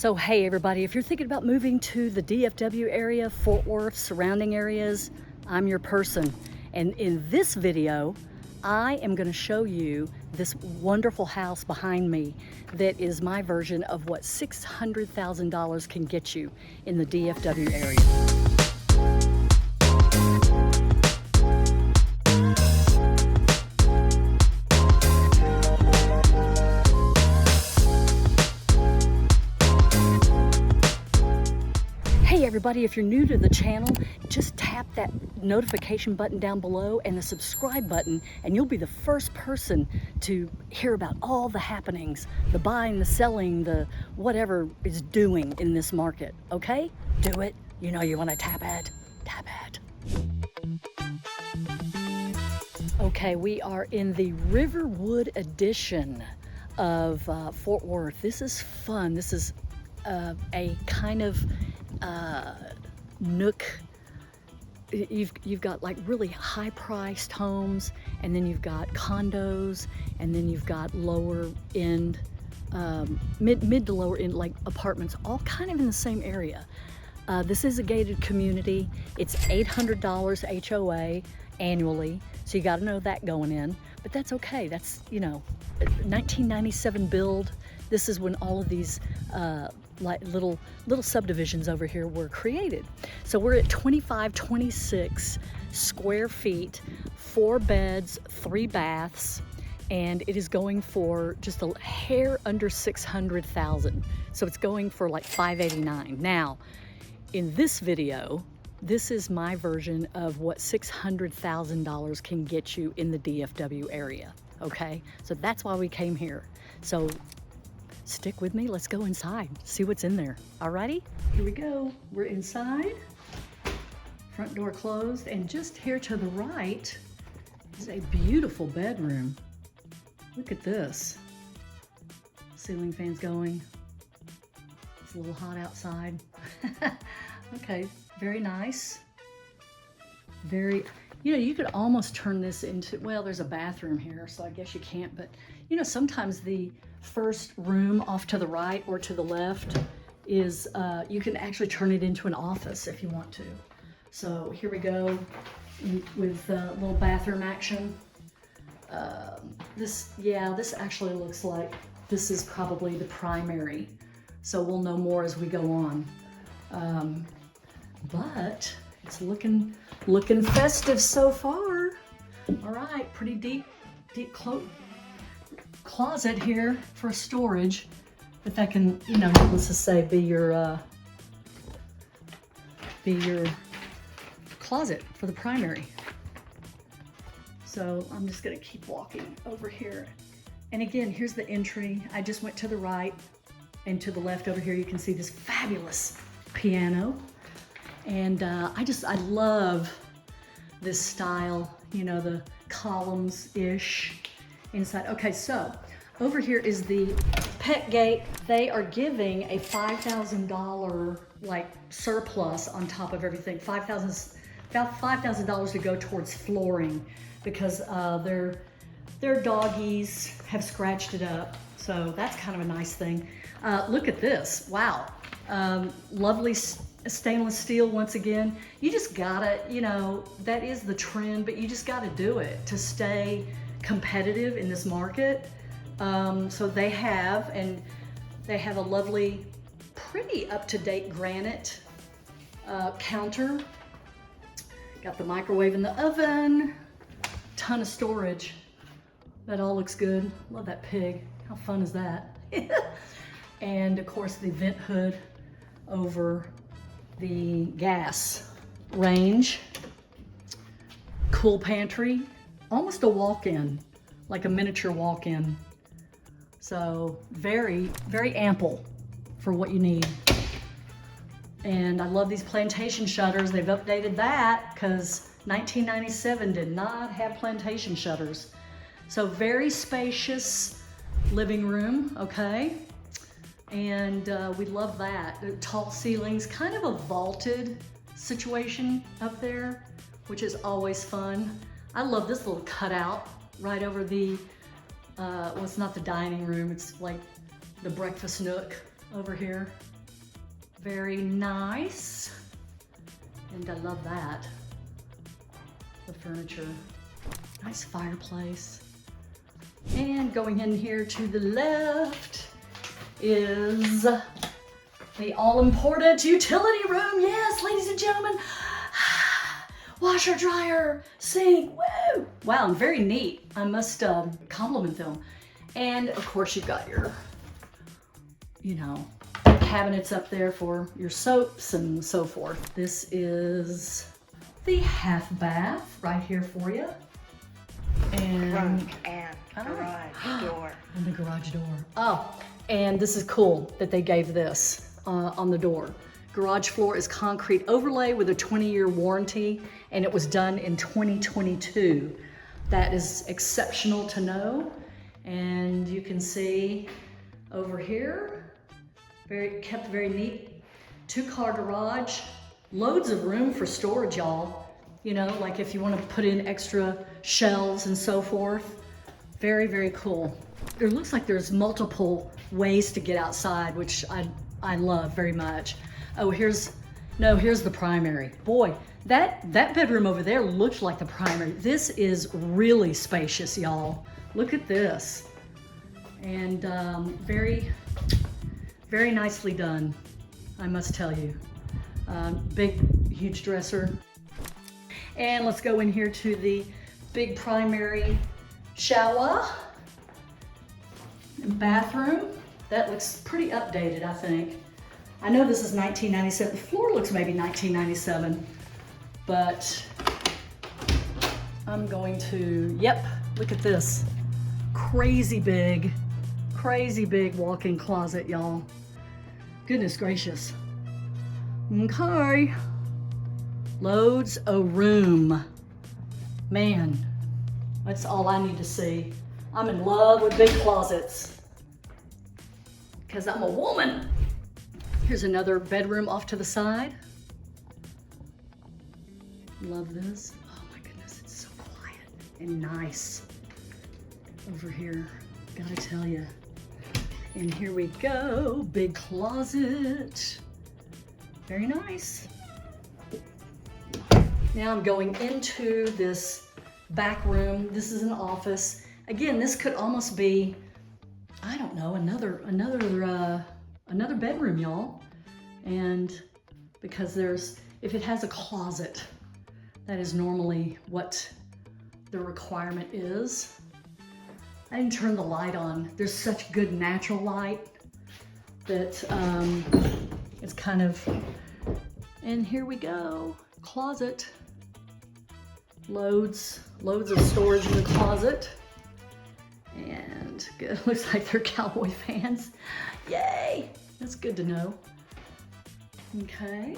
So hey everybody, if you're thinking about moving to the DFW area, Fort Worth, surrounding areas, I'm your person. And in this video, I am going to show you this wonderful house behind me that is my version of what $600,000 can get you in the DFW area. Hey everybody, if you're new to the channel, just tap that notification button down below and the subscribe button, and you'll be the first person to hear about all the happenings, the buying, the selling, the whatever is doing in this market, okay? Do it. You know you want to tap it. Tap it. Okay, we are in the Riverwood edition of Fort Worth. This is fun. This is a kind of nook. You've got like really high-priced homes, and then you've got condos, and then you've got lower end, mid to lower end, like apartments, all kind of in the same area. This is a gated community. It's $800 HOA annually, so you got to know that going in. But that's okay. That's, you know, 1997 build. This is when all of these like little subdivisions over here were created. So we're at 2526 square feet, 4 beds, 3 baths, and it is going for just a hair under 600,000. So it's going for like 589. Now, in this video, this is my version of what $600,000 can get you in the DFW area. Okay, so that's why we came here. So stick with me, let's go inside, see what's in there. Alrighty, here we go. We're inside, front door closed, and just here to the right is a beautiful bedroom. Look at this. Ceiling fans going. It's a little hot outside. Okay, very nice. Very, you know, you could almost turn this into, well, there's a bathroom here, so I guess you can't, but you know, sometimes the first room off to the right or to the left is, you can actually turn it into an office if you want to. So here we go with a little bathroom action. This actually looks like this is probably the primary. So we'll know more as we go on. But it's looking festive so far. All right, pretty deep closet here for storage. If that can, you know, needless to say, be your closet for the primary. So I'm just gonna keep walking over here. And again, here's the entry. I just went to the right, and to the left over here, you can see this fabulous piano. And I love this style, you know, the columns-ish inside. Okay, so over here is the pet gate. They are giving a $5,000 like surplus on top of everything. About $5,000 to go towards flooring because their doggies have scratched it up. So that's kind of a nice thing. Look at this, wow. Lovely stainless steel once again. You just gotta, you know, that is the trend, but you just gotta do it to stay competitive in this market. So they have a lovely, pretty up-to-date granite counter. Got the microwave in the oven, ton of storage. That all looks good. Love that pig. How fun is that? And of course the vent hood over the gas range. Cool pantry, almost a walk-in, like a miniature walk-in. So very, very ample for what you need. And I love these plantation shutters. They've updated that because 1997 did not have plantation shutters. So very spacious living room, okay? And we love that. The tall ceilings, kind of a vaulted situation up there, which is always fun. I love this little cutout right over the, well, it's not the dining room, it's like the breakfast nook. over here. Very nice. And I love that. The furniture. Nice fireplace. And going in here to the left is the all-important utility room. Yes, ladies and gentlemen. Washer, dryer, sink, woo! Wow, and very neat. I must compliment them. And of course you've got your, you know, cabinets up there for your soaps and so forth. This is the half bath right here for you. And Trunk and garage door. And the garage door. Oh, and this is cool that they gave this on the door. Garage floor is concrete overlay with a 20-year warranty, and it was done in 2022. That is exceptional to know. And you can see over here, kept very neat. 2-car garage, loads of room for storage, y'all. You know, like if you want to put in extra shelves and so forth. Very, very cool. It looks like there's multiple ways to get outside, which I love very much. Oh, here's the primary. Boy, that bedroom over there looked like the primary. This is really spacious, y'all. Look at this. And very, very nicely done, I must tell you. Big, huge dresser. And let's go in here to the big primary shower and bathroom. That looks pretty updated, I think. I know this is 1997. The floor looks maybe 1997, but I'm going to, yep, look at this. Crazy big walk-in closet, y'all. Goodness gracious. Okay. Loads of room. Man, that's all I need to see. I'm in love with big closets because I'm a woman. Here's another bedroom off to the side. Love this. Oh my goodness, it's so quiet and nice over here, gotta tell you. And here we go, big closet. Very nice. Now I'm going into this back room. This is an office. Again, this could almost be, I don't know, another bedroom, y'all. And because if it has a closet, that is normally what the requirement is. I didn't turn the light on. There's such good natural light that it's kind of, and here we go, closet. Loads of storage in the closet. And good, looks like they're Cowboy fans. Yay, that's good to know. Okay.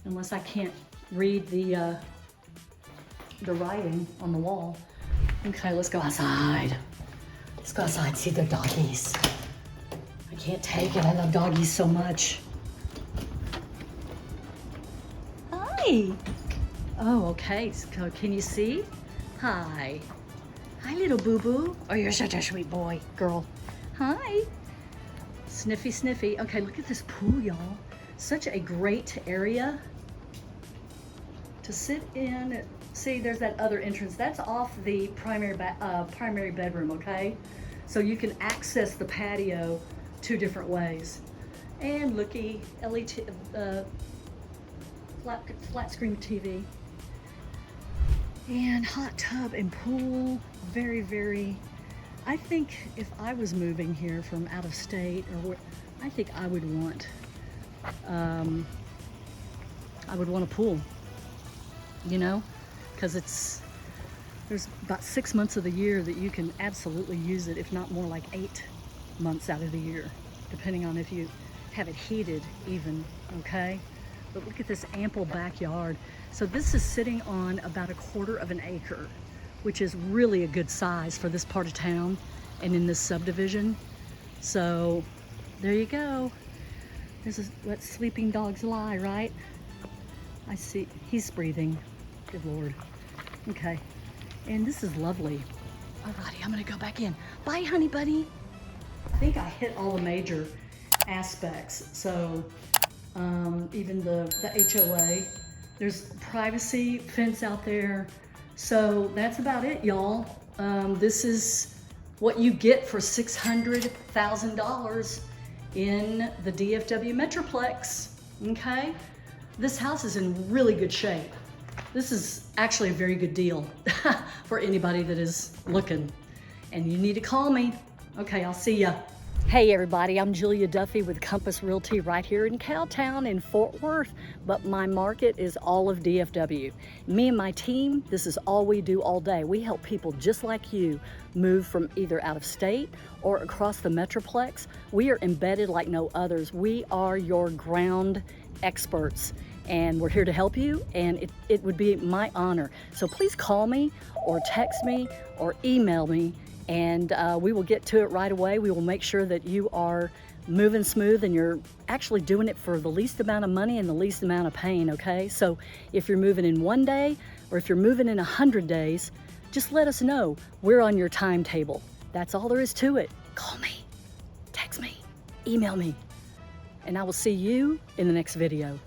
Unless I can't read the writing on the wall. Okay, let's go outside. Let's go outside and see the doggies. I can't take it, I love doggies so much. Hi. Oh, okay, so can you see? Hi. Hi, little boo-boo. Oh, you're such a sweet boy. Girl. Hi. Sniffy, sniffy. Okay, look at this pool, y'all. Such a great area to sit in. See, there's that other entrance. That's off the primary bedroom, okay? So you can access the patio 2 different ways. And looky, LED, flat screen TV. And hot tub and pool. Very, very, I think if I was moving here from out of state, or I think I would want a pool, you know, because there's about 6 months of the year that you can absolutely use it, if not more, like 8 months out of the year, depending on if you have it heated even, okay? But look at this ample backyard. So this is sitting on about 1/4 of an acre, which is really a good size for this part of town and in this subdivision. So there you go. This is let sleeping dogs lie, right? I see, he's breathing. Good Lord. Okay, and this is lovely. Alrighty, I'm gonna go back in. Bye, honey bunny. think I hit all the major aspects. So even the HOA, there's privacy fence out there. So that's about it, y'all. This is what you get for $600,000 in the DFW Metroplex, okay? This house is in really good shape. This is actually a very good deal for anybody that is looking. And you need to call me. Okay, I'll see ya. Hey everybody, I'm Julia Duffy with Compass Realty right here in Cowtown in Fort Worth, but my market is all of DFW. Me and my team, this is all we do all day. We help people just like you move from either out of state or across the Metroplex. We are embedded like no others. We are your ground experts, and we're here to help you, and it would be my honor. So please call me or text me or email me, and we will get to it right away. We will make sure that you are moving smooth and you're actually doing it for the least amount of money and the least amount of pain, okay? So if you're moving in 1 day or if you're moving in 100 days, just let us know. We're on your timetable. That's all there is to it. Call me, text me, email me, and I will see you in the next video.